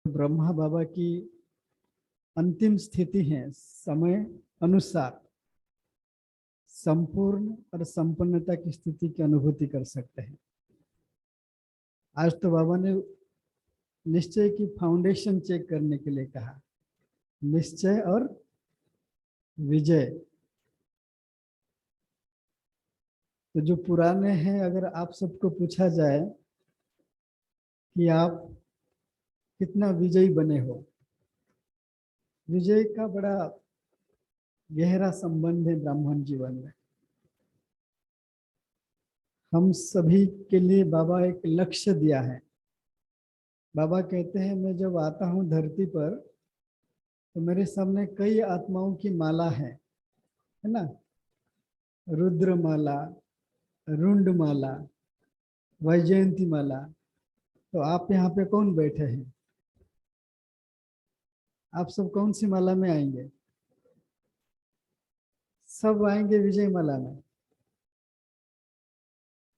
ब्रह्मा बाबा की अंतिम स्थिति है, समय अनुसार संपूर्ण और संपन्नता की स्थिति की अनुभूति कर सकते हैं। आज तो बाबा ने निश्चय की फाउंडेशन चेक करने के लिए कहा, निश्चय और विजय। तो जो पुराने हैं, अगर आप सबको पूछा जाए कि आप कितना विजयी बने हो, विजय का बड़ा गहरा संबंध है ब्राह्मण जीवन में। हम सभी के लिए बाबा एक लक्ष्य दिया है। बाबा कहते हैं, मैं जब आता हूँ धरती पर तो मेरे सामने कई आत्माओं की माला है ना, रुद्र माला, रुंड माला, वैजयंती माला। तो आप यहाँ पे कौन बैठे हैं? आप सब कौन सी माला में आएंगे? सब आएंगे विजय माला में।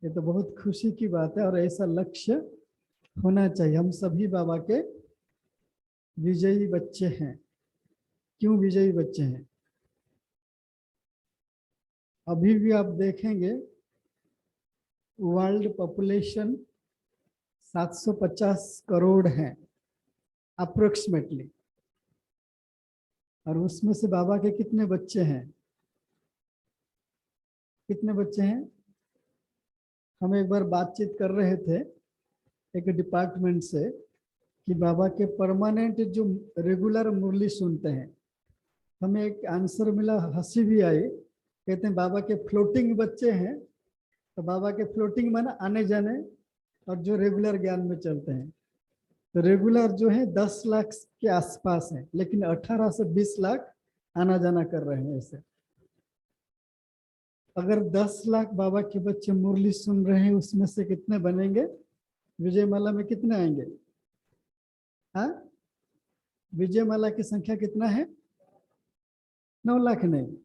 ये तो बहुत खुशी की बात है और ऐसा लक्ष्य होना चाहिए। हम सभी बाबा के विजयी बच्चे हैं। क्यों विजयी बच्चे हैं? अभी भी आप देखेंगे वर्ल्ड पॉपुलेशन 750 करोड़ है अप्रोक्सीमेटली, और उसमें से बाबा के कितने बच्चे हैं? कितने बच्चे हैं? हम एक बार बातचीत कर रहे थे एक डिपार्टमेंट से कि बाबा के परमानेंट जो रेगुलर मुरली सुनते हैं, हमें एक आंसर मिला, हंसी भी आई। कहते हैं बाबा के फ्लोटिंग बच्चे हैं। तो बाबा के फ्लोटिंग माना आने जाने, और जो रेगुलर ज्ञान में चलते हैं। तो रेगुलर जो है 10 लाख के आसपास है, लेकिन 18 से 20 लाख आना जाना कर रहे हैं। ऐसे अगर 10 लाख बाबा के बच्चे मुरली सुन रहे हैं, उसमें से कितने बनेंगे? विजयमाला में कितने आएंगे? हाँ, विजयमाला की संख्या कितना है? 9 लाख नहीं,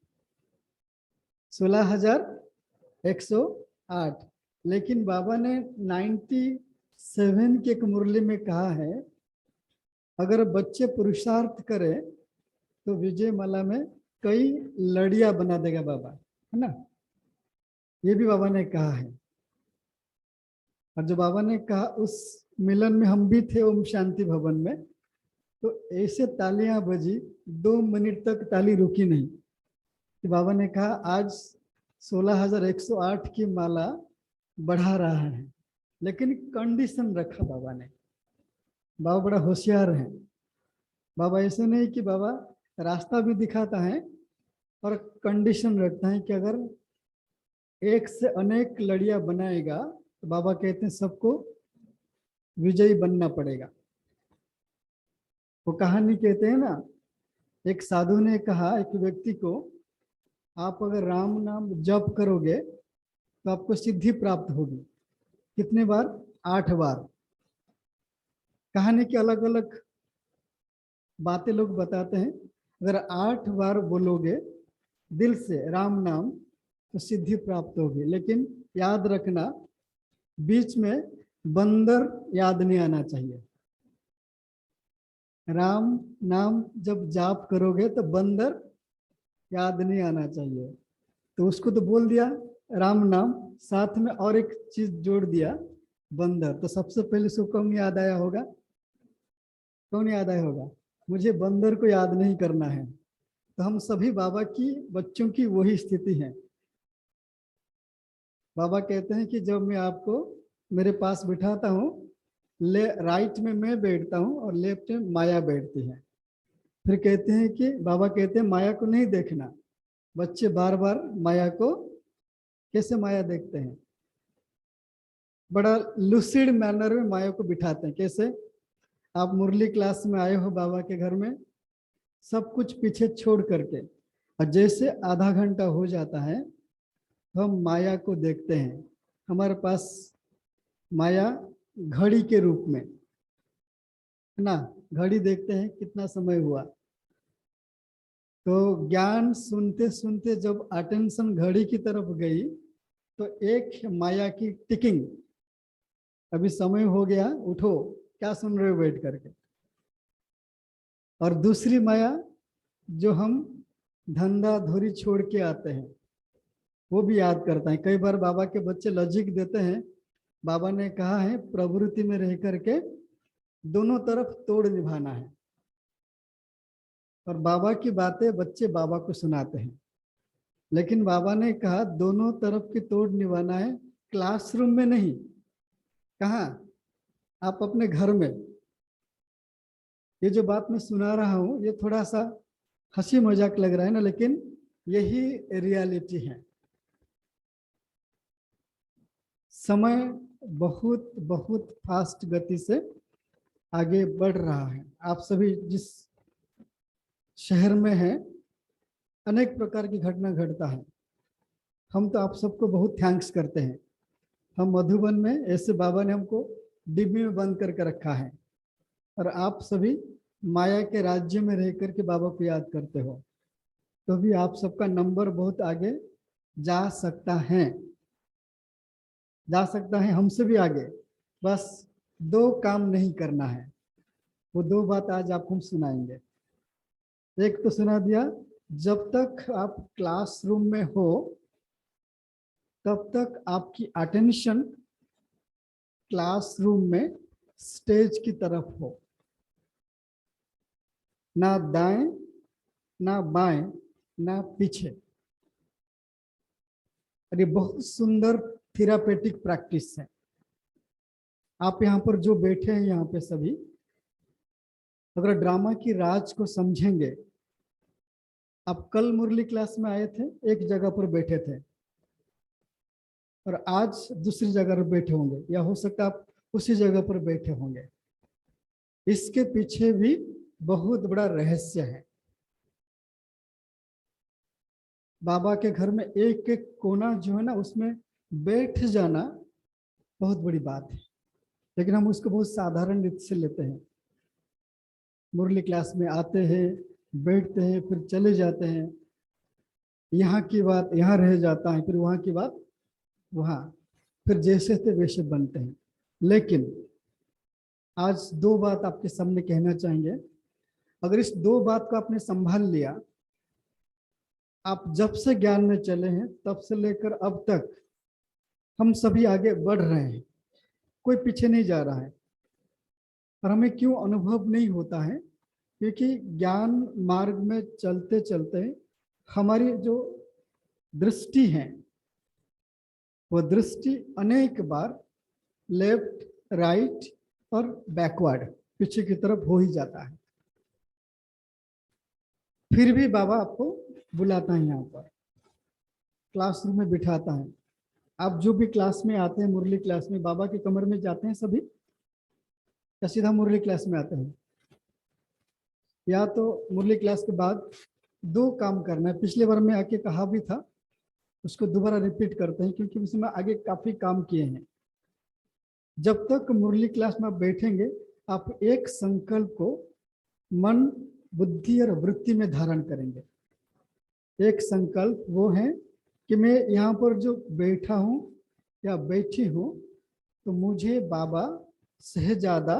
16,108। लेकिन बाबा ने 97 की एक मुरली में कहा है, अगर बच्चे पुरुषार्थ करें तो विजयमाला में कई लड़ियां बना देगा बाबा, है ना। ये भी बाबा ने कहा है। और जो बाबा ने कहा, उस मिलन में हम भी थे ओम शांति भवन में, तो ऐसे तालियां बजी, 2 मिनट तक ताली रुकी नहीं। कि बाबा ने कहा आज 16,108 की माला बढ़ा रहा है, लेकिन कंडीशन रखा बाबा ने। बाबा बड़ा होशियार है। बाबा ऐसे नहीं कि बाबा रास्ता भी दिखाता है और कंडीशन रखता है कि अगर एक से अनेक लड़ियां बनाएगा तो बाबा कहते हैं सबको विजयी बनना पड़ेगा। वो कहानी कहते हैं ना, एक साधु ने कहा एक व्यक्ति को, आप अगर राम नाम जप करोगे तो आपको सिद्धि प्राप्त होगी। कितने बार? 8 बार। कहानी की अलग अलग बातें लोग बताते हैं। अगर 8 बार बोलोगे दिल से राम नाम तो सिद्धि प्राप्त होगी। लेकिन याद रखना, बीच में बंदर याद नहीं आना चाहिए। राम नाम जब जाप करोगे तो बंदर याद नहीं आना चाहिए। तो उसको तो बोल दिया राम नाम, साथ में और एक चीज जोड़ दिया, बंदर। तो सबसे पहले उसको कौन याद आया होगा? कौन याद आया होगा? मुझे बंदर को याद नहीं करना है। तो हम सभी बाबा की बच्चों की वही स्थिति है। बाबा कहते हैं कि जब मैं आपको मेरे पास बिठाता हूँ, राइट में मैं बैठता हूँ और लेफ्ट में माया बैठती है। फिर कहते हैं कि बाबा कहते हैं माया को नहीं देखना। बच्चे बार बार माया को कैसे माया देखते हैं? बड़ा लुसिड मैनर में माया को बिठाते हैं। कैसे? आप मुरली क्लास में आए हो बाबा के घर में, सब कुछ पीछे छोड़ करके, और जैसे आधा घंटा हो जाता है तो हम माया को देखते हैं। हमारे पास माया घड़ी के रूप में है ना, घड़ी देखते हैं कितना समय हुआ। तो ज्ञान सुनते सुनते जब अटेंशन घड़ी की तरफ गई तो एक माया की टिकिंग, अभी समय हो गया, उठो, क्या सुन रहे हो बैठ करके? और दूसरी माया जो हम धंधा धोरी छोड़ के आते हैं वो भी याद करता है। कई बार बाबा के बच्चे लॉजिक देते हैं, बाबा ने कहा है प्रवृत्ति में रह करके दोनों तरफ तोड़ निभाना है, और बाबा की बातें बच्चे बाबा को सुनाते हैं। लेकिन बाबा ने कहा दोनों तरफ की तोड़ निभाना है, क्लासरूम में नहीं। कहाँ? आप अपने घर में। ये जो बात मैं सुना रहा हूं ये थोड़ा सा हंसी मजाक लग रहा है ना, लेकिन यही रियलिटी है। समय बहुत बहुत फास्ट गति से आगे बढ़ रहा है। आप सभी जिस शहर में हैं अनेक प्रकार की घटना घटता है। हम तो आप सबको बहुत थैंक्स करते हैं। हम मधुबन में ऐसे बाबा ने हमको डिब्बी में बंद करके रखा है, और आप सभी माया के राज्य में रह कर के बाबा को याद करते हो, तो भी आप सबका नंबर बहुत आगे जा सकता है, जा सकता है हमसे भी आगे। बस दो काम नहीं करना है, वो दो बात आज आपको हम सुनाएंगे। एक तो सुना दिया, जब तक आप क्लासरूम में हो तब तक आपकी अटेंशन क्लासरूम में स्टेज की तरफ हो, ना दाएं ना बाएं ना पीछे। और ये बहुत सुंदर थेरापेटिक प्रैक्टिस है। आप यहाँ पर जो बैठे हैं यहाँ पे सभी, अगर ड्रामा की राज को समझेंगे, आप कल मुरली क्लास में आए थे, एक जगह पर बैठे थे, और आज दूसरी जगह पर बैठे होंगे, या हो सकता है आप उसी जगह पर बैठे होंगे। इसके पीछे भी बहुत बड़ा रहस्य है। बाबा के घर में एक एक कोना जो है ना, उसमें बैठ जाना बहुत बड़ी बात है, लेकिन हम उसको बहुत साधारण रीति से लेते हैं। मुरली क्लास में आते हैं, बैठते हैं, फिर चले जाते हैं। यहाँ की बात यहाँ रह जाता है, फिर वहाँ की बात वहाँ, फिर जैसे थे वैसे बनते हैं। लेकिन आज दो बात आपके सामने कहना चाहेंगे। अगर इस दो बात को आपने संभाल लिया, आप जब से ज्ञान में चले हैं तब से लेकर अब तक हम सभी आगे बढ़ रहे हैं, कोई पीछे नहीं जा रहा है। और हमें क्यों अनुभव नहीं होता है? क्योंकि ज्ञान मार्ग में चलते चलते हमारी जो दृष्टि है वो दृष्टि अनेक बार लेफ्ट, राइट और बैकवर्ड, पीछे की तरफ हो ही जाता है। फिर भी बाबा आपको बुलाता है, यहाँ पर क्लासरूम में बिठाता है। आप जो भी क्लास में आते हैं, मुरली क्लास में, बाबा के कमरे में जाते हैं सभी, या सीधा मुरली क्लास में आते हैं? या तो मुरली क्लास के बाद दो काम करना है। पिछले बार में आके कहा भी था, उसको दोबारा रिपीट करते हैं क्योंकि उसमें आगे काफी काम किए हैं। जब तक मुरली क्लास में आप बैठेंगे, आप एक संकल्प को मन, बुद्धि और वृत्ति में धारण करेंगे। एक संकल्प वो है कि मैं यहाँ पर जो बैठा हूँ या बैठी हूँ, तो मुझे बाबा शहजादा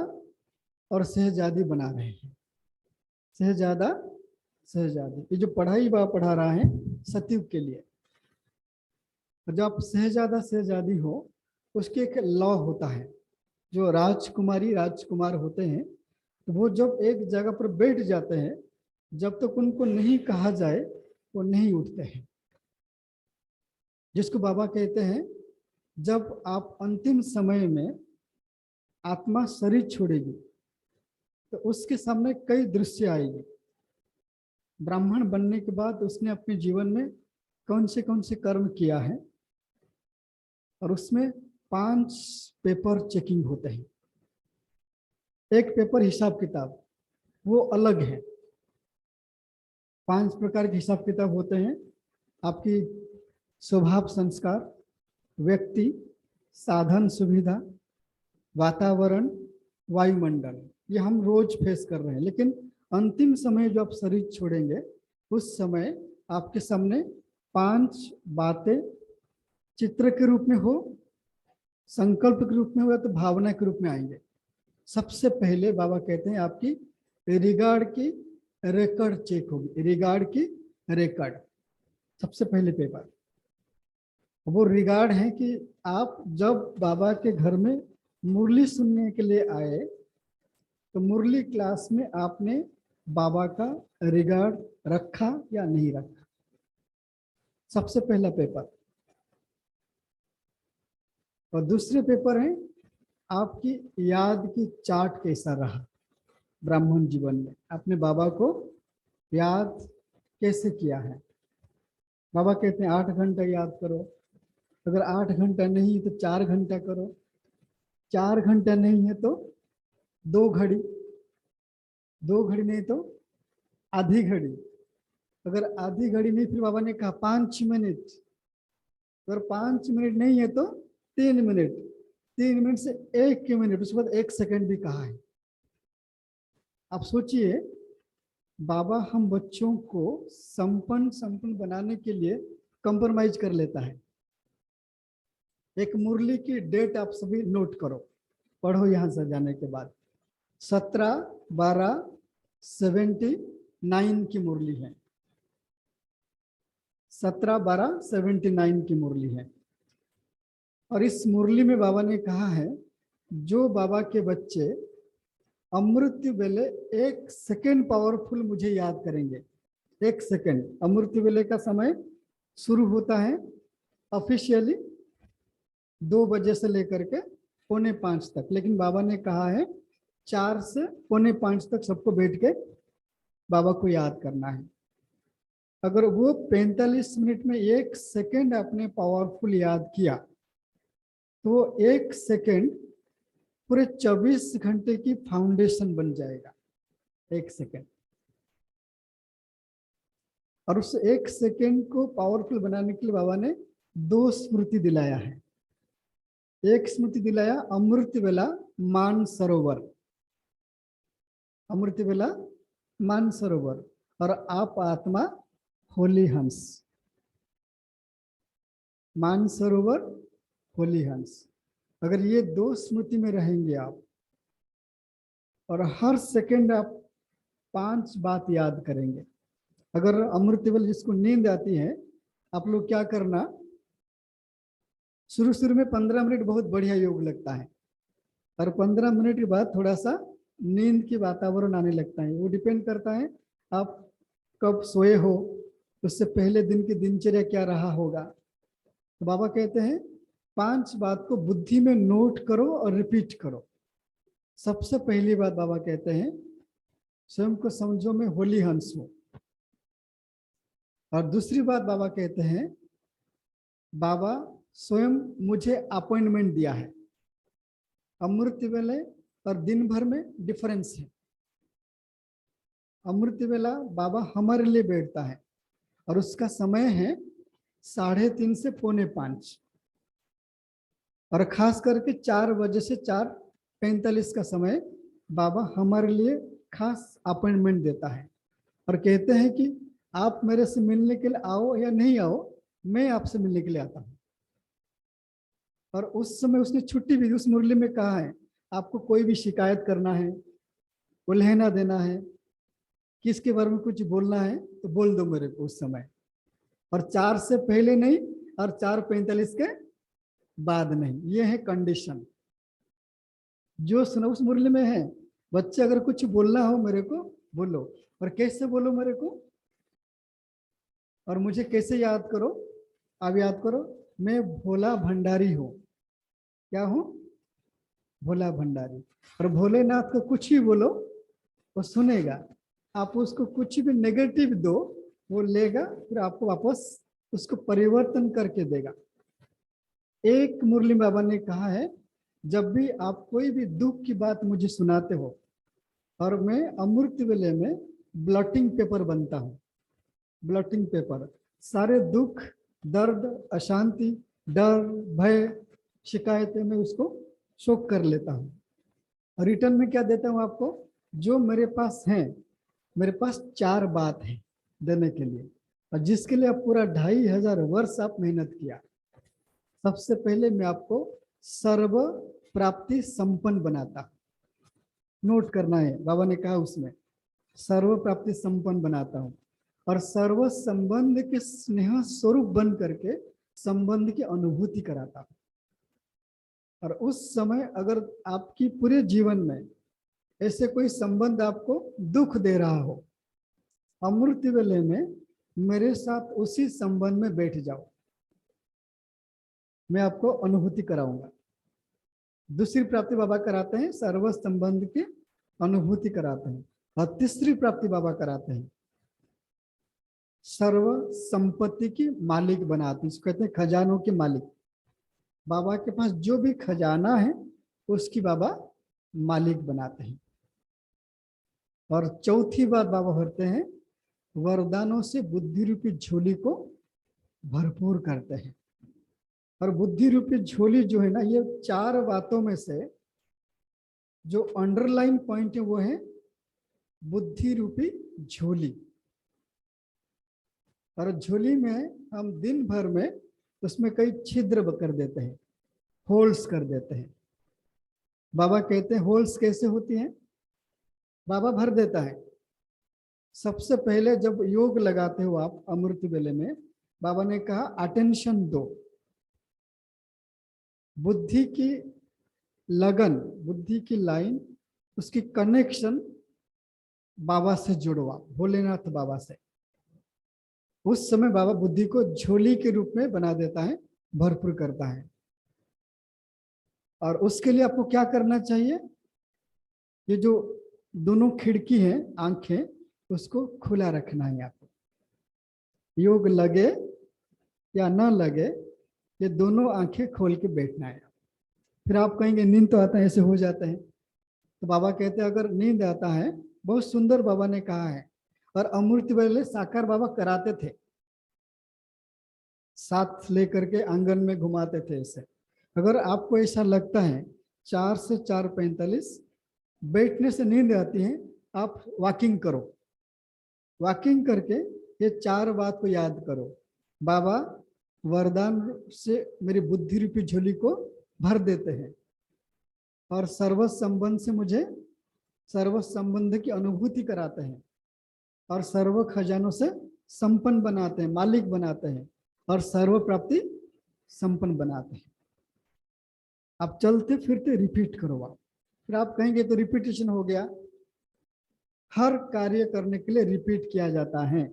और शहजादी बना रहे हैं। शहजादा, शहजादी, ये जो पढ़ाई बाबा पढ़ा रहा है सतयुग के लिए। जब आप शहजादा शहजादी हो, उसके एक लॉ होता है। जो राजकुमारी राजकुमार होते हैं, तो वो जब एक जगह पर बैठ जाते हैं, जब तक उनको नहीं कहा जाए वो नहीं उठते हैं। जिसको बाबा कहते हैं, जब आप अंतिम समय में आत्मा शरीर छोड़ेगी तो उसके सामने कई दृश्य आएंगे। ब्राह्मण बनने के बाद उसने अपने जीवन में कौन से कर्म किया है, और उसमें 5 पेपर चेकिंग होते हैं। एक पेपर हिसाब किताब, वो अलग है। 5 प्रकार के हिसाब किताब होते हैं। आपकी स्वभाव संस्कार, व्यक्ति, साधन सुविधा, वातावरण, वायुमंडल, ये हम रोज फेस कर रहे हैं। लेकिन अंतिम समय जो आप शरीर छोड़ेंगे, उस समय आपके सामने 5 बातें चित्र के रूप में हो, संकल्प के रूप में हो, या तो भावना के रूप में आएंगे। सबसे पहले बाबा कहते हैं आपकी रिगार्ड की रिकॉर्ड चेक होगी, रिगार्ड की रिकॉर्ड, सबसे पहले पेपर। वो रिगार्ड है कि आप जब बाबा के घर में मुरली सुनने के लिए आए तो मुरली क्लास में आपने बाबा का रिगार्ड रखा या नहीं रखा, सबसे पहला पेपर। और दूसरे पेपर है आपकी याद की चार्ट कैसा रहा ब्राह्मण जीवन में, आपने बाबा को याद कैसे किया है। बाबा कहते हैं 8 घंटा याद करो, अगर 8 घंटा नहीं तो 4 घंटा करो, 4 घंटा नहीं है तो 2 घड़ी, 2 घड़ी नहीं तो आधी घड़ी, अगर आधी घड़ी नहीं फिर बाबा ने कहा 5 मिनट, अगर 5 मिनट नहीं है तो 3 मिनट, 3 मिनट से 1 मिनट, उसके बाद 1 सेकंड भी कहा है। आप सोचिए बाबा हम बच्चों को संपन्न बनाने के लिए कंप्रोमाइज कर लेता है। एक मुरली की डेट आप सभी नोट करो, पढ़ो यहां से जाने के बाद, 17/12/79 की मुरली है, 17/12/79 की मुरली है। और इस मुरली में बाबा ने कहा है जो बाबा के बच्चे अमृत वेले 1 सेकेंड पावरफुल मुझे याद करेंगे, 1 सेकेंड, अमृत वेले का समय शुरू होता है ऑफिशियली 2 बजे से लेकर के 4:45 तक, लेकिन बाबा ने कहा है 4 से 4:45 तक सबको बैठ के बाबा को याद करना है। अगर वो 45 मिनट में 1 सेकेंड आपने पावरफुल याद किया तो 1 सेकेंड पूरे 24 घंटे की फाउंडेशन बन जाएगा, 1 सेकेंड। और उस 1 सेकेंड को पावरफुल बनाने के लिए बाबा ने 2 स्मृति दिलाया है। एक स्मृति दिलाया अमृत वेला मान सरोवर, अमृत वेला मान सरोवर, और आप आत्मा होली हंस, मान सरोवर होली हंस। अगर ये 2 स्मृति में रहेंगे आप और हर सेकंड आप 5 बात याद करेंगे। अगर अमृतवेल जिसको नींद आती है, आप लोग क्या करना, शुरू में 15 मिनट बहुत बढ़िया योग लगता है और 15 मिनट के बाद थोड़ा सा नींद की वातावरण आने लगता है। वो डिपेंड करता है आप कब सोए हो, उससे पहले दिन की दिनचर्या क्या रहा होगा। तो बाबा कहते हैं 5 बात को बुद्धि में नोट करो और रिपीट करो। सबसे पहली बात बाबा कहते हैं स्वयं को समझो मैं होली हंस हूं। और दूसरी बात बाबा कहते हैं बाबा स्वयं मुझे अपॉइंटमेंट दिया है। अमृत वेले और दिन भर में डिफरेंस है। अमृत वेला बाबा हमारे लिए बैठता है और उसका समय है 3:30 से 4:45, और खास करके 4 बजे से 4:45 का समय बाबा हमारे लिए खास अपॉइंटमेंट देता है और कहते हैं कि आप मेरे से मिलने के लिए आओ या नहीं आओ, मैं आपसे मिलने के लिए आता हूं। और उस समय उसने छुट्टी भी उस मुरली में कहा है आपको कोई भी शिकायत करना है, उल्हेना देना है, किसके बारे में कुछ बोलना है तो बोल दो मेरे को उस समय, और 4 से पहले नहीं और 4:45 के बाद नहीं। ये है कंडीशन जो सुना उस मुरली में है। बच्चे अगर कुछ बोलना हो मेरे को बोलो, और कैसे बोलो मेरे को, और मुझे कैसे याद करो, आप याद करो मैं भोला भंडारी हूं। क्या हूं? भोला भंडारी। और भोलेनाथ को कुछ ही बोलो वो सुनेगा, आप उसको कुछ भी नेगेटिव दो वो लेगा, फिर आपको वापस उसको परिवर्तन करके देगा। एक मुरली बाबा ने कहा है जब भी आप कोई भी दुख की बात मुझे सुनाते हो, और मैं अमृत वेले में ब्लॉटिंग पेपर बनता हूं, ब्लॉटिंग पेपर, सारे दुख, दर्द, अशांति, डर, भय, शिकायतें मैं उसको शोक कर लेता हूं। रिटर्न में क्या देता हूं आपको, जो मेरे पास है, मेरे पास 4 बात है देने के लिए, और जिसके लिए आप पूरा 2500 वर्ष आप मेहनत किया। सबसे पहले मैं आपको सर्व प्राप्ति संपन्न बनाता। नोट करना है, बाबा ने कहा उसमें सर्व प्राप्ति संपन्न बनाता हूँ और सर्व संबंध के स्नेह स्वरूप बन करके संबंध की अनुभूति कराता हूँ। और उस समय अगर आपकी पूरे जीवन में ऐसे कोई संबंध आपको दुख दे रहा हो, अमृत वेले में मेरे साथ उसी संबंध में बैठ जाओ, मैं आपको अनुभूति कराऊंगा। दूसरी प्राप्ति बाबा कराते हैं सर्व संबंध की अनुभूति कराते हैं। और तीसरी प्राप्ति बाबा कराते हैं सर्व संपत्ति की मालिक बनाते हैं, इसको कहते हैं खजानों के मालिक। बाबा के पास जो भी खजाना है उसकी बाबा मालिक बनाते हैं। और चौथी बात बाबा भरते हैं वरदानों से बुद्धि रूपी झोली को भरपूर करते हैं। और बुद्धि रूपी झोली जो है ना, ये चार बातों में से जो अंडरलाइन पॉइंट है वो है बुद्धि रूपी झोली। और झोली में हम दिन भर में उसमें कई छिद्र कर देते हैं, होल्स कर देते हैं। बाबा कहते हैं होल्स कैसे होती हैं? बाबा भर देता है। सबसे पहले जब योग लगाते हो आप अमृत वेले में, बाबा ने कहा अटेंशन दो, बुद्धि की लगन, बुद्धि की लाइन, उसकी कनेक्शन बाबा से जुड़ो आप, भोलेनाथ बाबा से। उस समय बाबा बुद्धि को झोली के रूप में बना देता है, भरपूर करता है। और उसके लिए आपको क्या करना चाहिए? ये जो दोनों खिड़की है, आंखें, उसको खुला रखना है आपको। योग लगे या न लगे, ये दोनों आंखें खोल के बैठना है। फिर आप कहेंगे नींद तो आता है, ऐसे हो जाता है। तो बाबा कहते हैं अगर नींद आता है, बहुत सुंदर बाबा ने कहा है, और अमृत वेले साकार बाबा कराते थे, साथ लेकर के आंगन में घुमाते थे ऐसे। अगर आपको ऐसा लगता है 4 से 4:45 बैठने से नींद आती है, आप वॉकिंग करो। वॉकिंग करके ये 4 बात को याद करो, बाबा वरदान से मेरी बुद्धि रूपी झोली को भर देते हैं और सर्व संबंध से मुझे सर्व संबंध की अनुभूति कराते हैं और सर्व खजानों से संपन्न बनाते हैं, मालिक बनाते हैं और सर्व प्राप्ति संपन्न बनाते हैं। आप चलते फिरते रिपीट करो आप। फिर आप कहेंगे तो रिपीटेशन हो गया। हर कार्य करने के लिए रिपीट किया जाता है।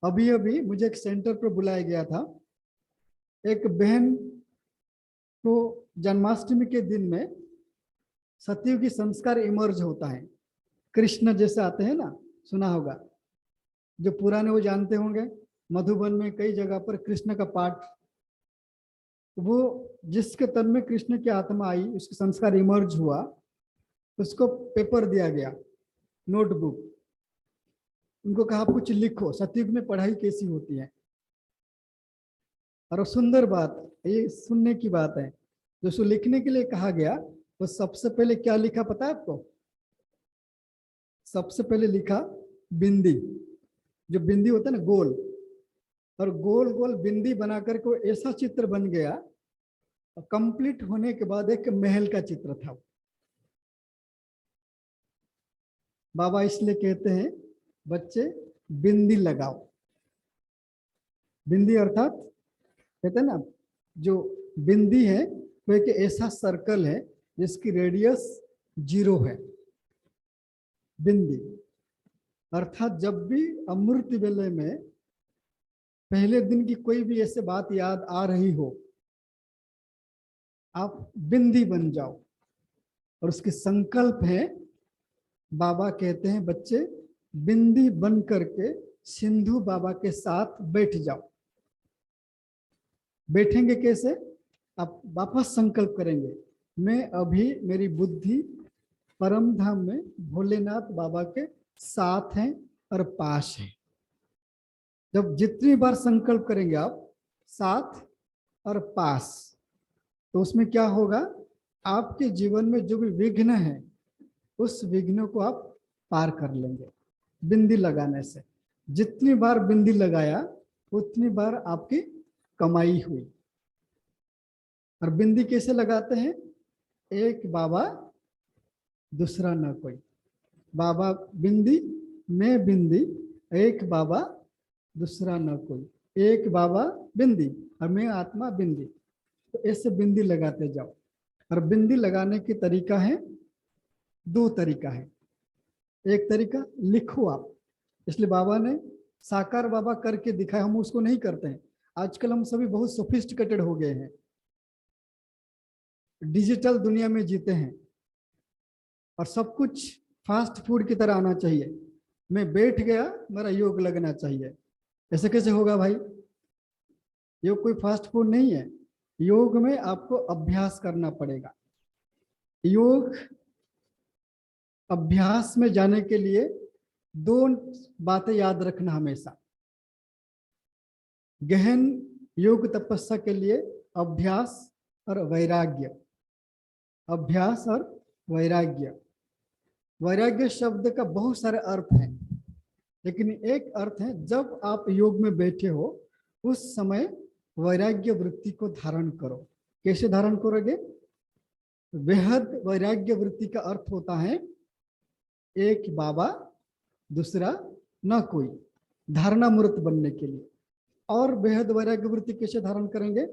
अभी अभी मुझे एक सेंटर पर बुलाया गया था। एक बहन को जन्माष्टमी के दिन में सतयुगी संस्कार इमर्ज होता है। कृष्ण जैसे आते हैं ना, सुना होगा, जो पुराने वो जानते होंगे। मधुबन में कई जगह पर कृष्ण का पाठ, वो जिसके तन में कृष्ण की आत्मा आई, उसके संस्कार इमर्ज हुआ, उसको पेपर दिया गया, नोटबुक। उनको कहा कुछ लिखो, सतयुग में पढ़ाई कैसी होती है। और सुंदर बात, ये सुनने की बात है, जो सो लिखने के लिए कहा गया, तो सबसे पहले क्या लिखा पता है आपको? सबसे पहले लिखा बिंदी। जो बिंदी होता है ना, गोल, और गोल गोल बिंदी बना करके ऐसा चित्र बन गया। कंप्लीट होने के बाद एक महल का चित्र था। बाबा इसलिए कहते हैं बच्चे बिंदी लगाओ। बिंदी अर्थात कहते हैं ना, जो बिंदी है वो एक ऐसा सर्कल है जिसकी रेडियस 0 है। बिंदी अर्थात जब भी अमृत वेले में पहले दिन की कोई भी ऐसे बात याद आ रही हो, आप बिंदी बन जाओ। और उसके संकल्प है, बाबा कहते हैं बच्चे बिंदी बन करके सिंधु बाबा के साथ बैठ जाओ। बैठेंगे कैसे? आप वापस संकल्प करेंगे, मैं अभी मेरी बुद्धि परम धाम में भोलेनाथ बाबा के साथ हैं और पास है। जब जितनी बार संकल्प करेंगे आप साथ और पास, तो उसमें क्या होगा? आपके जीवन में जो भी विघ्न है, उस विघ्न को आप पार कर लेंगे बिंदी लगाने से। जितनी बार बिंदी लगाया उतनी बार आपकी कमाई हुई। और बिंदी कैसे लगाते हैं? एक बाबा दूसरा न कोई। बाबा बिंदी, मैं बिंदी, एक बाबा दूसरा न कोई, एक बाबा बिंदी और मैं आत्मा बिंदी। तो ऐसे बिंदी लगाते जाओ। और बिंदी लगाने की तरीका है, दो तरीका है। एक तरीका लिखो आप, इसलिए बाबा ने साकार बाबा करके दिखाया, हम उसको नहीं करते हैं। आजकल हम सभी बहुत सोफिस्टिकेटेड हो गए हैं, डिजिटल दुनिया में जीते हैं और सब कुछ फास्ट फूड की तरह आना चाहिए। मैं बैठ गया, मेरा योग लगना चाहिए। ऐसे कैसे होगा भाई? योग कोई फास्ट फूड नहीं है। योग में आपको अभ्यास करना पड़ेगा। योग अभ्यास में जाने के लिए दो बातें याद रखना हमेशा। गहन योग तपस्या के लिए अभ्यास और वैराग्य, अभ्यास और वैराग्य। वैराग्य शब्द का बहुत सारे अर्थ हैं, लेकिन एक अर्थ है जब आप योग में बैठे हो उस समय वैराग्य वृत्ति को धारण करो। कैसे धारण करोगे? बेहद वैराग्य वृत्ति का अर्थ होता है एक बाबा दूसरा न कोई, धारणा मूर्त बनने के लिए। और बेहद वैराग्य वृत्ति कैसे धारण करेंगे?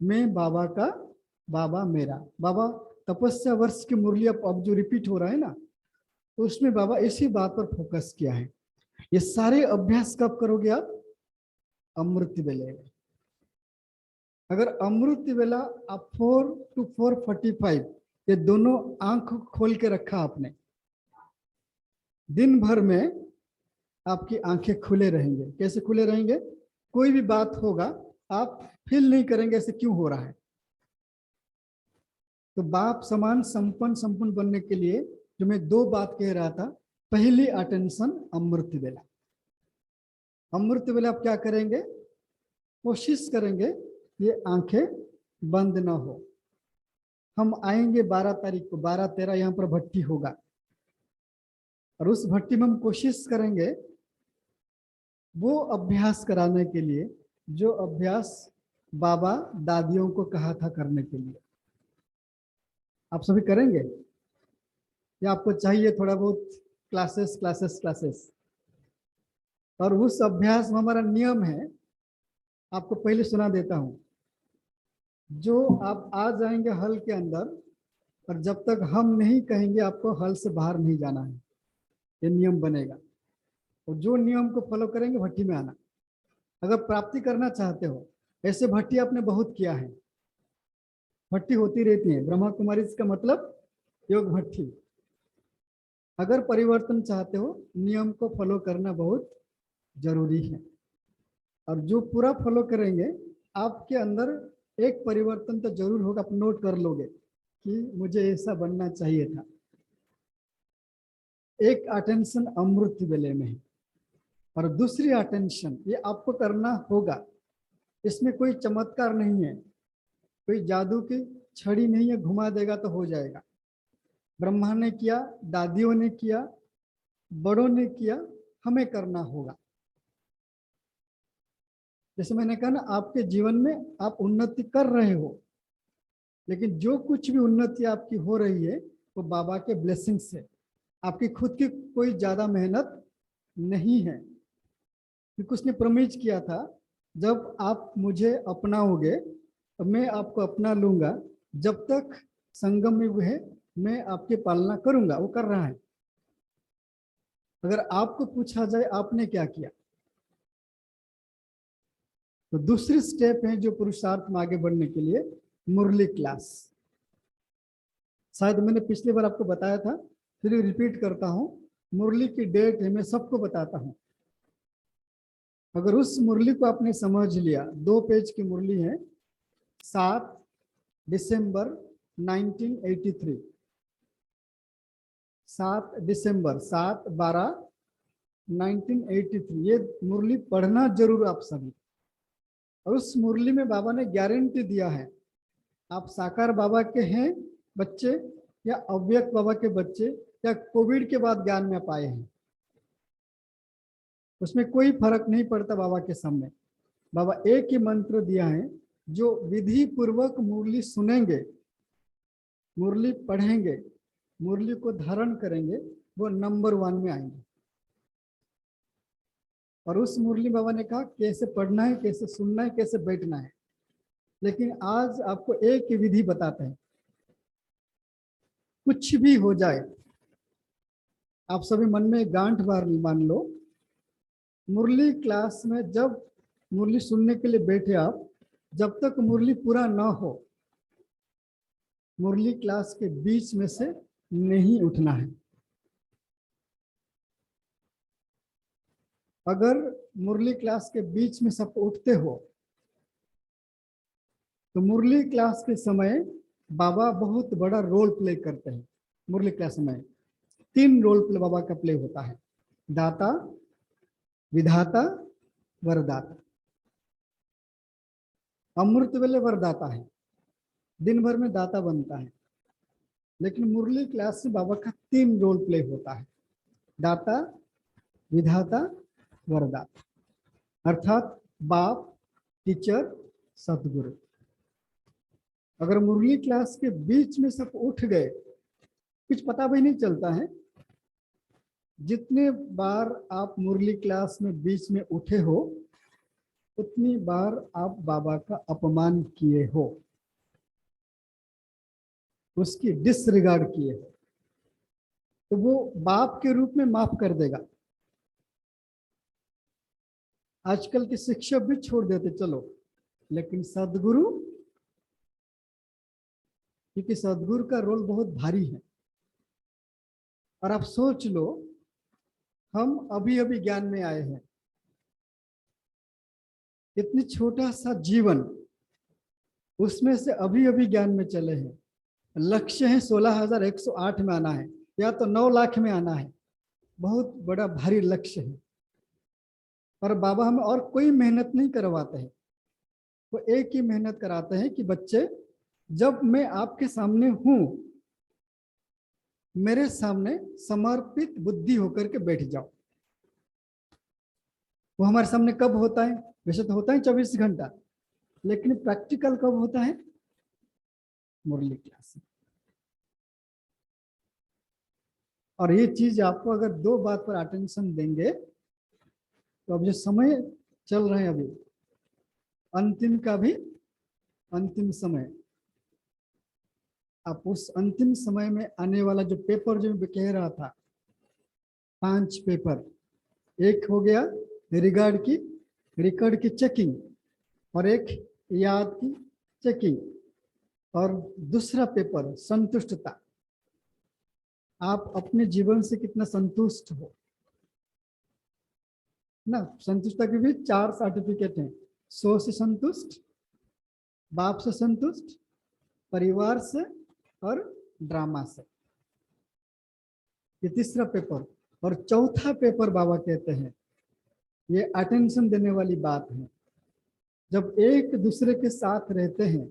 मैं बाबा का, बाबा मेरा। बाबा तपस्या वर्ष की मुरली अब जो रिपीट हो रहा है ना, तो उसमें बाबा इसी बात पर फोकस किया है। ये सारे अभ्यास कब करोगे आप? अमृत वेले। अगर अमृत वेला आप 4 to 4:45 ये दोनों आंख खोल के रखा आपने, दिन भर में आपकी आंखें खुले रहेंगे। कैसे खुले रहेंगे? कोई भी बात होगा आप फील नहीं करेंगे ऐसे क्यों हो रहा है। तो बाप समान संपन्न बनने के लिए जो मैं दो बात कह रहा था, पहली अटेंशन अमृत वेला। अमृत वेला आप क्या करेंगे? कोशिश करेंगे ये आंखें बंद ना हो। हम आएंगे 12 तारीख को, 12-13 यहाँ पर भट्टी होगा और उस भट्टी में हम कोशिश करेंगे वो अभ्यास कराने के लिए जो अभ्यास बाबा दादियों को कहा था करने के लिए। आप सभी करेंगे या आपको चाहिए थोड़ा बहुत क्लासेस क्लासेस क्लासेस? और उस अभ्यास में हमारा नियम है, आपको पहले सुना देता हूं। जो आप आ जाएंगे हल के अंदर और जब तक हम नहीं कहेंगे आपको हल से बाहर नहीं जाना है, ये नियम बनेगा। और जो नियम को फॉलो करेंगे भट्टी में आना। अगर प्राप्ति करना चाहते हो, ऐसे भट्टी आपने बहुत किया है, भट्टी होती रहती है। ब्रह्मा कुमारी का मतलब योग भट्टी। अगर परिवर्तन चाहते हो, नियम को फॉलो करना बहुत जरूरी है। और जो पूरा फॉलो करेंगे आपके अंदर एक परिवर्तन तो जरूर होगा। आप नोट कर लोगे कि मुझे ऐसा बनना चाहिए था। एक अटेंशन अमृत वेले में है और दूसरी अटेंशन ये आपको करना होगा। इसमें कोई चमत्कार नहीं है, कोई जादू की छड़ी नहीं है, घुमा देगा तो हो जाएगा। ब्रह्मा ने किया, दादियों ने किया, बड़ों ने किया, हमें करना होगा। जैसे मैंने कहा ना, आपके जीवन में आप उन्नति कर रहे हो, लेकिन जो कुछ भी उन्नति आपकी हो रही है वो बाबा के ब्लेसिंग से, आपकी खुद की कोई ज्यादा मेहनत नहीं है। क्योंकि उसने प्रॉमिस किया था जब आप मुझे अपनाओगे तो मैं आपको अपना लूंगा, जब तक संगम युग है मैं आपकी पालना करूंगा। वो कर रहा है। अगर आपको पूछा जाए आपने क्या किया, तो दूसरी स्टेप है जो पुरुषार्थ में आगे बढ़ने के लिए, मुरली क्लास। शायद मैंने पिछली बार आपको बताया था, फिर रिपीट करता हूं। मुरली की डेट है, मैं सबको बताता हूं। अगर उस मुरली को आपने समझ लिया, 2 पेज की मुरली है, 7 दिसंबर 1983, 7 दिसंबर 7/12/1983, ये मुरली पढ़ना जरूर आप सभी। और उस मुरली में बाबा ने गारंटी दिया है, आप साकार बाबा के हैं बच्चे या अव्यक्त बाबा के बच्चे या कोविड के बाद ज्ञान में पाए हैं, उसमें कोई फर्क नहीं पड़ता बाबा के सामने। बाबा एक ही मंत्र दिया है, जो विधि पूर्वक मुरली सुनेंगे, मुरली पढ़ेंगे, मुरली को धारण करेंगे, वो नंबर 1 में आएंगे। और उस मुरली बाबा ने कहा कैसे पढ़ना है, कैसे सुनना है, कैसे बैठना है। लेकिन आज आपको एक ही विधि बताते हैं, कुछ भी हो जाए, आप सभी मन में गांठ बार मान लो, मुरली क्लास में जब मुरली सुनने के लिए बैठे आप, जब तक मुरली पूरा ना हो, मुरली क्लास के बीच में से नहीं उठना है। अगर मुरली क्लास के बीच में सब उठते हो तो मुरली क्लास के समय बाबा बहुत बड़ा रोल प्ले करते हैं। मुरली क्लास में 3 रोल प्ले बाबा का प्ले होता है, दाता, विधाता, वरदाता। अमृत वेले वरदाता है, दिन भर में दाता बनता है, लेकिन मुरली क्लास में बाबा का 3 रोल प्ले होता है, दाता, विधाता, वरदाता। अर्थात बाप, टीचर, सतगुरु। अगर मुरली क्लास के बीच में सब उठ गए, कुछ पता भी नहीं चलता है। जितने बार आप मुरली क्लास में बीच में उठे हो, उतनी बार आप बाबा का अपमान किए हो, उसकी डिसरिगार्ड किए हो, तो वो बाप के रूप में माफ कर देगा। आजकल के शिक्षक भी छोड़ देते चलो, लेकिन सदगुरु, क्योंकि सदगुरु का रोल बहुत भारी है। और आप सोच लो, हम अभी अभी ज्ञान में आए हैं, इतनी छोटा सा जीवन, उसमें से अभी अभी ज्ञान में चले हैं। लक्ष्य है 16,108 में आना है, या तो 9 लाख में आना है। बहुत बड़ा भारी लक्ष्य है। और बाबा हमें और कोई मेहनत नहीं करवाते हैं, वो एक ही मेहनत कराते हैं कि बच्चे, जब मैं आपके सामने हूं, मेरे सामने समर्पित बुद्धि होकर के बैठ जाओ। वो हमारे सामने कब होता है? वैसे तो होता है 24 घंटा, लेकिन प्रैक्टिकल कब होता है? मुरली क्लास। और ये चीज आपको अगर 2 बात पर अटेंशन देंगे, तो अब जो समय चल रहे हैं अभी, अंतिम का भी अंतिम समय, आप उस अंतिम समय में आने वाला जो पेपर, जो मैं कह रहा था, 5 पेपर, एक हो गया रिकॉर्ड की चेकिंग, और एक याद की चेकिंग, और दूसरा पेपर संतुष्टता। आप अपने जीवन से कितना संतुष्ट हो ना। संतुष्टता के भी 4 सर्टिफिकेट हैं, सो से संतुष्ट, बाप से संतुष्ट, परिवार से, और ड्रामा से। ये तीसरा पेपर। और चौथा पेपर बाबा कहते हैं, ये अटेंशन देने वाली बात है। जब एक दूसरे के साथ रहते हैं,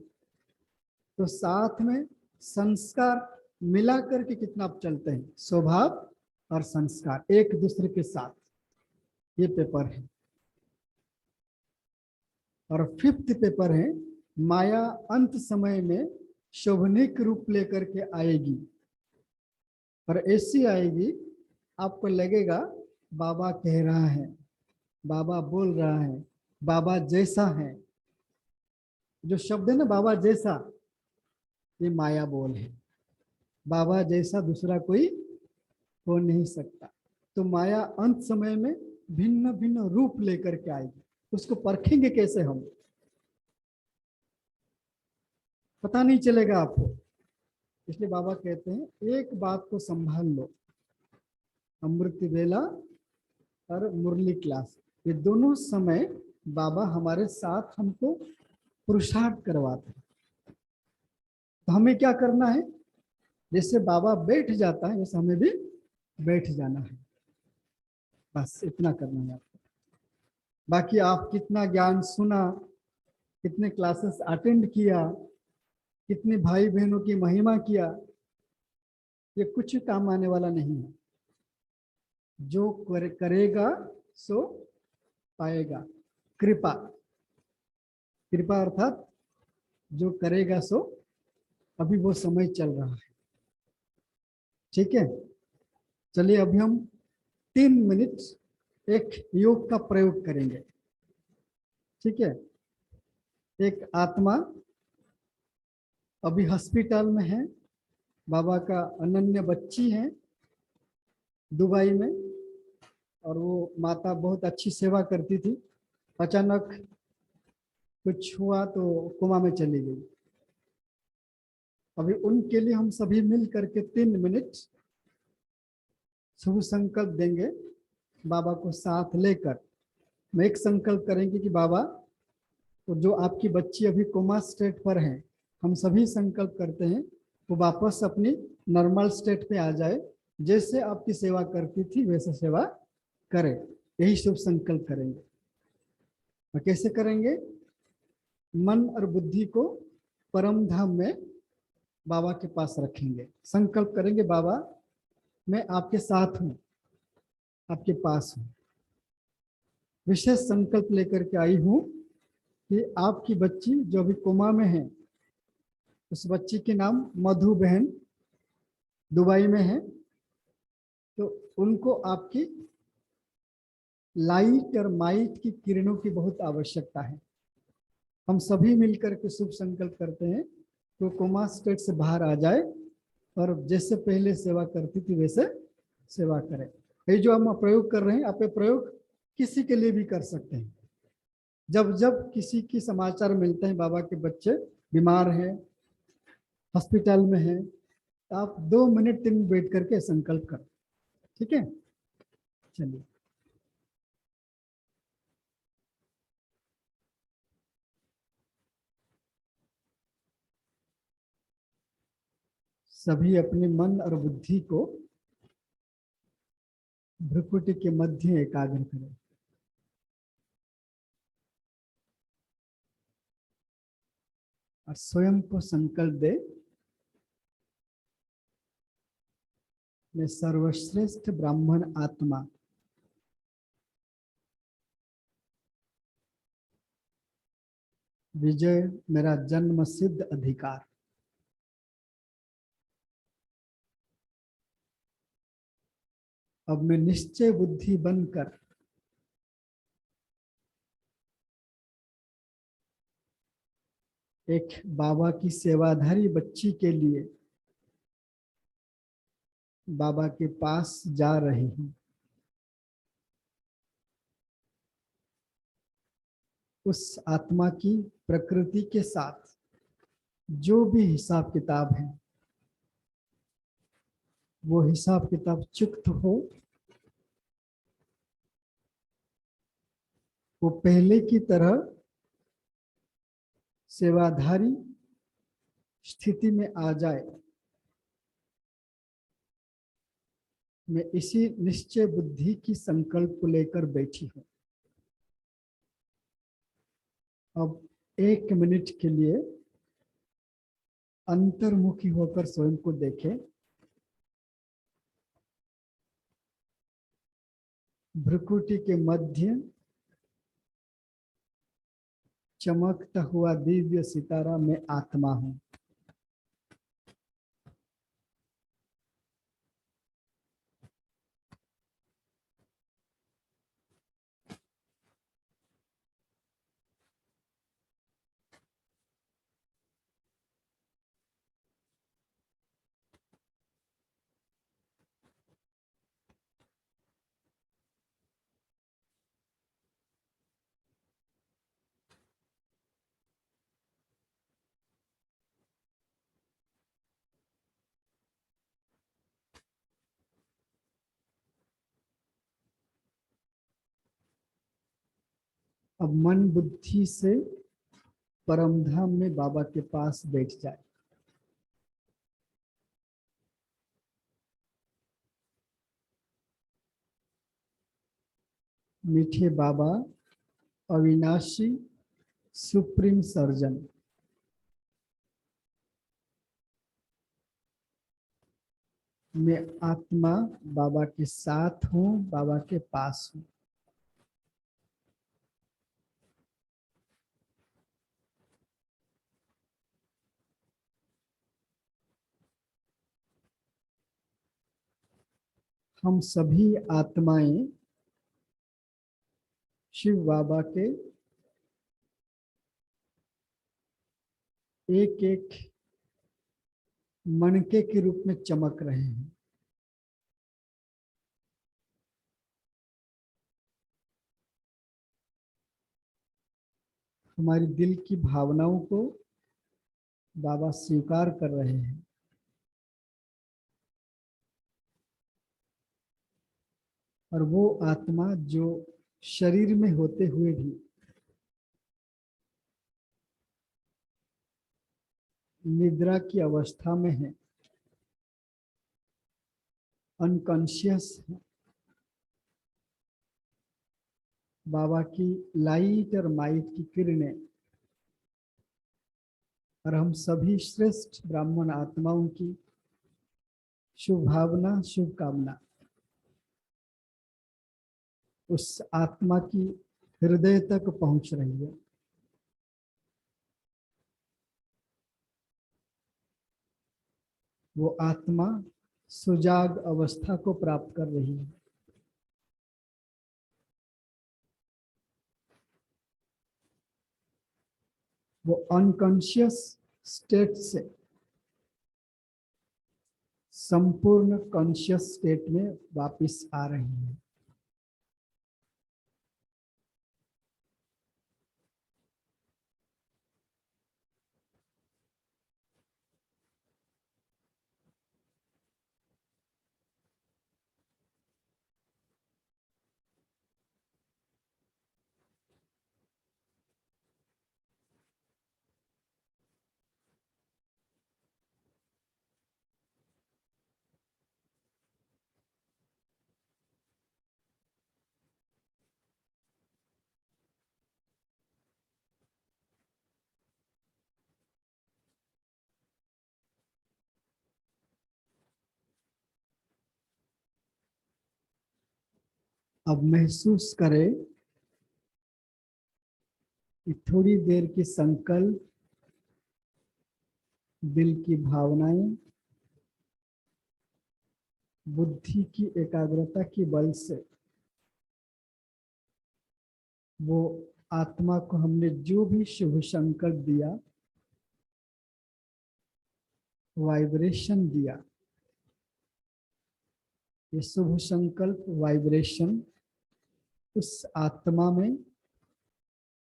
तो साथ में संस्कार मिला करके कितना आप चलते हैं, स्वभाव और संस्कार एक दूसरे के साथ, ये पेपर है। और 5th पेपर है, माया अंत समय में शोभनिक रूप लेकर के आएगी, और ऐसी आएगी आपको लगेगा बाबा कह रहा है, बाबा बोल रहा है, बाबा जैसा है। जो शब्द है ना बाबा जैसा, ये माया बोल है। बाबा जैसा दूसरा कोई हो नहीं सकता। तो माया अंत समय में भिन्न भिन्न रूप लेकर के आएगी, उसको परखेंगे कैसे हम? पता नहीं चलेगा आपको। इसलिए बाबा कहते हैं एक बात को संभाल लो, अमृत वेला और मुरली क्लास, ये दोनों समय बाबा हमारे साथ हमको पुरुषार्थ करवाते हैं। तो हमें क्या करना है? जैसे बाबा बैठ जाता है, वैसे हमें भी बैठ जाना है। बस इतना करना है आपको। बाकी आप कितना ज्ञान सुना, कितने क्लासेस अटेंड किया, कितने भाई बहनों की महिमा किया, ये कुछ काम आने वाला नहीं है। जो करेगा सो पाएगा। कृपा, कृपा अर्थात जो करेगा सो, अभी वो समय चल रहा है। ठीक है, चलिए अभी हम 3 मिनट एक योग का प्रयोग करेंगे। ठीक है। एक आत्मा अभी हॉस्पिटल में है, बाबा का अनन्य बच्ची है दुबई में, और वो माता बहुत अच्छी सेवा करती थी। अचानक कुछ हुआ तो कोमा में चली गई। अभी उनके लिए हम सभी मिल करके 3 मिनट शुभ संकल्प देंगे, बाबा को साथ लेकर। मैं एक संकल्प करेंगे कि बाबा, तो जो आपकी बच्ची अभी कोमा स्टेट पर है, हम सभी संकल्प करते हैं वो वापस अपनी नॉर्मल स्टेट पे आ जाए, जैसे आपकी सेवा करती थी वैसे सेवा करे। यही शुभ संकल्प करेंगे। और कैसे करेंगे? मन और बुद्धि को परम धाम में बाबा के पास रखेंगे। संकल्प करेंगे, बाबा मैं आपके साथ हूँ, आपके पास हूँ। विशेष संकल्प लेकर के आई हूँ कि आपकी बच्ची जो अभी कोमा में है, उस बच्ची के नाम मधु बहन दुबई में है, तो उनको आपकी लाइट और माइट की किरणों की बहुत आवश्यकता है। हम सभी मिलकर के शुभ संकल्प करते हैं तो कोमा स्टेट से बाहर आ जाए और जैसे पहले सेवा करती थी वैसे सेवा करे। ये जो हम प्रयोग कर रहे हैं, आप ये प्रयोग किसी के लिए भी कर सकते हैं। जब जब किसी की समाचार मिलते हैं बाबा के बच्चे बीमार हैं, हॉस्पिटल में हैं, तो आप 2 मिनट 3 मिनट बैठ करके संकल्प करें। ठीक है, चलिए। सभी अपने मन और बुद्धि को भ्रुकुटी के मध्य एकाग्र करें। और स्वयं को संकल्प दे, मैं सर्वश्रेष्ठ ब्राह्मण आत्मा विजय मेरा जन्म सिद्ध अधिकार। अब मैं निश्चय बुद्धि बनकर एक बाबा की सेवाधारी बच्ची के लिए बाबा के पास जा रही हूँ। उस आत्मा की प्रकृति के साथ जो भी हिसाब किताब है, वो हिसाब किताब चुक्त हो, वो पहले की तरह सेवाधारी स्थिति में आ जाए। मैं इसी निश्चय बुद्धि की संकल्प को लेकर बैठी हूँ। अब 1 मिनट के लिए अंतर्मुखी होकर स्वयं को देखें। भ्रुकुटी के मध्य चमकता हुआ दिव्य सितारा में आत्मा हूं। अब मन बुद्धि से परमधाम में बाबा के पास बैठ जाए। मीठे बाबा, अविनाशी सुप्रीम सर्जन, मैं आत्मा बाबा के साथ हूँ, बाबा के पास हूँ। हम सभी आत्माएं शिव बाबा के एक एक मनके के रूप में चमक रहे हैं। हमारी दिल की भावनाओं को बाबा स्वीकार कर रहे हैं। और वो आत्मा जो शरीर में होते हुए भी निद्रा की अवस्था में है, अनकॉन्शियस है, बाबा की लाइट और माइट की किरणें और हम सभी श्रेष्ठ ब्राह्मण आत्माओं की शुभ भावना, शुभकामना उस आत्मा की हृदय तक पहुंच रही है। वो आत्मा सुजाग अवस्था को प्राप्त कर रही है। वो अनकॉन्शियस स्टेट से संपूर्ण कॉन्शियस स्टेट में वापस आ रही है। अब महसूस करें कि थोड़ी देर की संकल्प, दिल की भावनाएं, बुद्धि की एकाग्रता की बल से वो आत्मा को हमने जो भी शुभ संकल्प दिया, वाइब्रेशन दिया, ये शुभ संकल्प वाइब्रेशन उस आत्मा में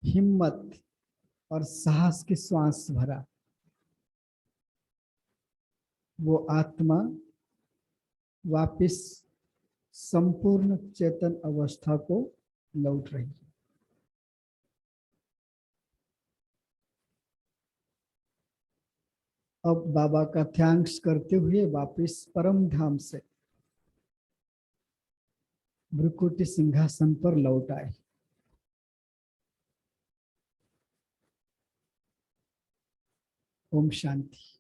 हिम्मत और साहस की श्वास भरा। वो आत्मा वापिस संपूर्ण चेतन अवस्था को लौट रही है। अब बाबा का थैंक्स करते हुए वापिस परम धाम से भ्रुकुटी सिंहासन पर लौट आए। ओम शांति।